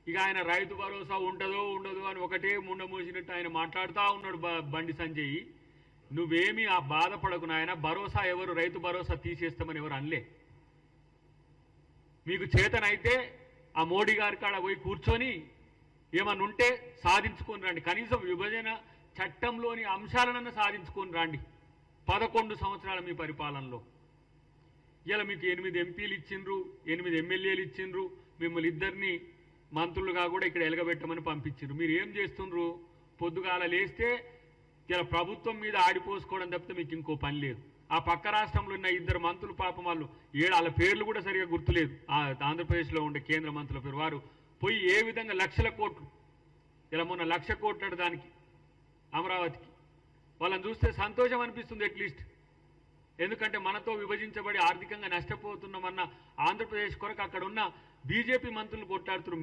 ఇక ఆయన రైతు భరోసా ఉంటుందో ఉండదో అని ఒకటే ముండమూసినట్టు ఆయన మాట్లాడుతూ ఉన్నాడు బండి సంజయ్. నువ్వేమీ ఆ బాధపడకు నాయన, భరోసా ఎవరు రైతు భరోసా తీసేస్తామని ఎవరు అనలే. మీకు చేతనైతే ఆ మోడీ గారి కాడ పోయి కూర్చొని ఏమన్నా ఉంటే సాధించుకొని రండి. కనీసం విభజన చట్టంలోని అంశాలనన్నా సాధించుకొని రండి. 11 సంవత్సరాల మీ పరిపాలనలో ఇలా మీకు 8 ఎంపీలు ఇచ్చిండ్రు, 8 ఎమ్మెల్యేలు ఇచ్చిండ్రు, మిమ్మల్ని ఇద్దరిని మంత్రులుగా కూడా ఇక్కడ ఎలగబెట్టమని పంపించిండ్రు. మీరు ఏం చేస్తుండ్రు? పొద్దుగాల లేస్తే ఇలా ప్రభుత్వం మీద ఆడిపోసుకోవడం తప్పితే మీకు ఇంకో పని లేదు. ఆ పక్క రాష్ట్రంలో ఉన్న 2 మంత్రులు పాపం వాళ్ళు వాళ్ళ పేర్లు కూడా సరిగా గుర్తులేదు. ఆంధ్రప్రదేశ్లో ఉండే కేంద్ర మంత్రుల పేరు. వారు పోయి ఏ విధంగా లక్షల కోట్లు, ఇలా మొన్న 1,00,000 కోట్లు దానికి అమరావతికి, వాళ్ళని చూస్తే సంతోషం అనిపిస్తుంది అట్లీస్ట్. ఎందుకంటే మనతో విభజించబడి ఆర్థికంగా నష్టపోతున్నామన్న ఆంధ్రప్రదేశ్ కొరకు అక్కడ ఉన్న బీజేపీ మంత్రులు కొట్టాడుతున్నారు.